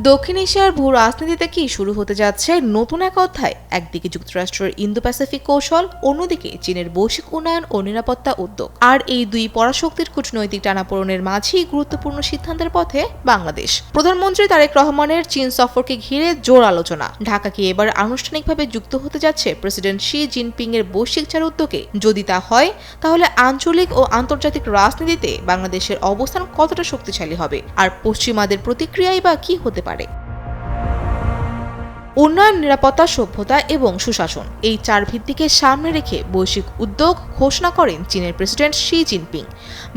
দক্ষিণ এশিয়ার ভূ রাজনীতিতে কি শুরু হতে যাচ্ছে নতুন এক অধ্যায়। একদিকে যুক্তরাষ্ট্রের ইন্দো প্যাসিফিক কৌশল, অন্যদিকে চীনের বৈশ্বিক উন্নয়ন ও নিরাপত্তা উদ্যোগ। আর এই দুই পরাশক্তির কূটনৈতিক টানাপোড়েনের মাঝেই গুরুত্বপূর্ণ সিদ্ধান্তের পথে বাংলাদেশ। প্রধানমন্ত্রী তারেক রহমানের চীন সফরকে ঘিরে জোর আলোচনা। ঢাকা কি এবার আনুষ্ঠানিকভাবে যুক্ত হতে যাচ্ছে প্রেসিডেন্ট শি জিনপিং এর বৈশ্বিক চার উদ্যোগে? যদি তা হয়, তাহলে আঞ্চলিক ও আন্তর্জাতিক রাজনীতিতে বাংলাদেশের অবস্থান কতটা শক্তিশালী হবে, আর পশ্চিমাদের প্রতিক্রিয়াই বা কি হতে পারে? উন্নয়ন, নিরাপত্তা, সভ্যতা এবং সুশাসন, এই চার ভিত্তিকে সামনে রেখে বৈশ্বিক উদ্যোগ ঘোষণা করেন চীনের প্রেসিডেন্ট শি জিনপিং।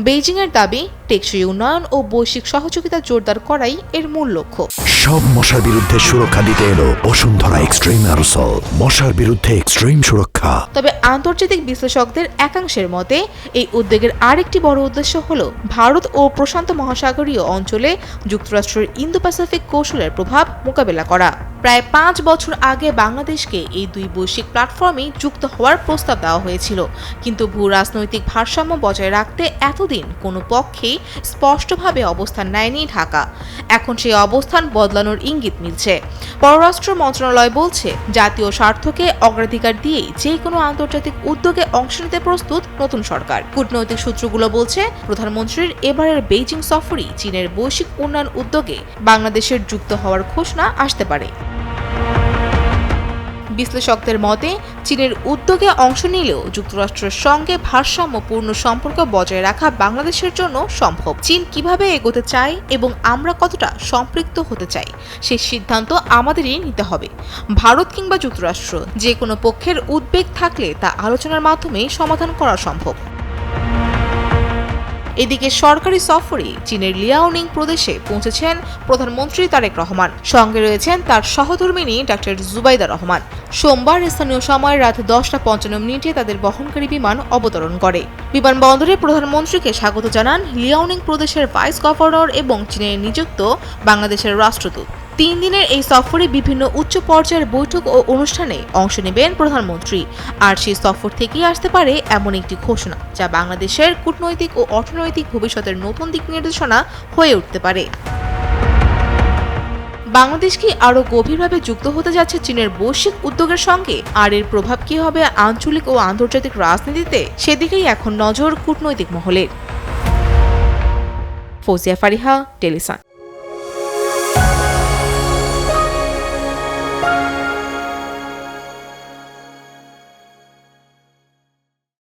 বেইজিংয়ের দাবি, টেকসই উন্নয়ন ও বৈশ্বিক সহযোগিতা জোরদার করাই এর মূল লক্ষ্য। সব মশার বিরুদ্ধে সুরক্ষা দিতে এলো বসুন্ধরা এক্সট্রিম অ্যারোসল, মশার বিরুদ্ধে এক্সট্রিম সুরক্ষা। তবে আন্তর্জাতিক বিশ্লেষকদের একাংশের মতে এই উদ্যোগের আরেকটি বড় উদ্দেশ্য হল ভারত ও প্রশান্ত মহাসাগরীয় অঞ্চলে যুক্তরাষ্ট্রের ইন্দো প্যাসিফিক কৌশলের প্রভাব মোকাবেলা করা। প্রায় 5 বছর আগে বাংলাদেশকে এই দুই বৈশ্বিক প্ল্যাটফর্মে যুক্ত হওয়ার প্রস্তাব দেওয়া হয়েছিল, কিন্তু ভূ রাজনৈতিক ভারসাম্য বজায় রাখতে এতদিন কোনো পক্ষেই স্পষ্টভাবে অবস্থান নেয়নি ঢাকা। এখন সেই অবস্থান বদলানোর ইঙ্গিত মিলছে। পররাষ্ট্র মন্ত্রণালয় বলছে, জাতীয় স্বার্থকে অগ্রাধিকার দিয়েই যে কোনো আন্তর্জাতিক উদ্যোগে অংশ নিতে প্রস্তুত নতুন সরকার। কূটনৈতিক সূত্রগুলো বলছে, প্রধানমন্ত্রীর এবারের বেইজিং সফরই চীনের বৈশ্বিক উন্নয়ন উদ্যোগে বাংলাদেশের যুক্ত হওয়ার ঘোষণা আসতে পারে। বিশ্লেষকদের মতে, চীনের উদ্যোগে অংশ নিলেও যুক্তরাষ্ট্রের সঙ্গে ভারসাম্যপূর্ণ সম্পর্ক বজায় রাখা বাংলাদেশের জন্য সম্ভব। চীন কিভাবে এগোতে চায় এবং আমরা কতটা সম্পৃক্ত হতে চাই, সেই সিদ্ধান্ত আমাদেরই নিতে হবে। ভারত কিংবা যুক্তরাষ্ট্র, যে কোনো পক্ষের উদ্বেগ থাকলে তা আলোচনার মাধ্যমে সমাধান করা সম্ভব। এদিকে সরকারি সফরে চীনের লিয়াওনিং প্রদেশে পৌঁছেছেন প্রধানমন্ত্রী তারেক রহমান। সঙ্গে রয়েছেন তার সহধর্মিণী ডাক্তার জুবাইদা রহমান। সোমবার স্থানীয় সময় রাত 10:55 তাদের বহনকারী বিমান অবতরণ করে। বিমানবন্দরে প্রধানমন্ত্রীকে স্বাগত জানান লিয়াওনিং প্রদেশের ভাইস গভর্নর এবং চীনে নিযুক্ত বাংলাদেশের রাষ্ট্রদূত। 3 দিনের এই সফরে বিভিন্ন উচ্চ পর্যায়ের বৈঠক ও অনুষ্ঠানে অংশ নেবেন প্রধানমন্ত্রী। আর সেই সফর থেকেই আসতে পারে এমন একটি ঘোষণা, যা বাংলাদেশের কূটনৈতিক ও অর্থনৈতিক ভবিষ্যতের নতুন দিক নির্দেশনা হয়ে উঠতে পারে। বাংলাদেশ কি আরও গভীরভাবে যুক্ত হতে যাচ্ছে চীনের বৈশ্বিক উদ্যোগের সঙ্গে? আর এর প্রভাব কি হবে আঞ্চলিক ও আন্তর্জাতিক রাজনীতিতে? সেদিকেই এখন নজর কূটনৈতিক মহলের। ফৌজিয়া ফারিহা, টেলিসান।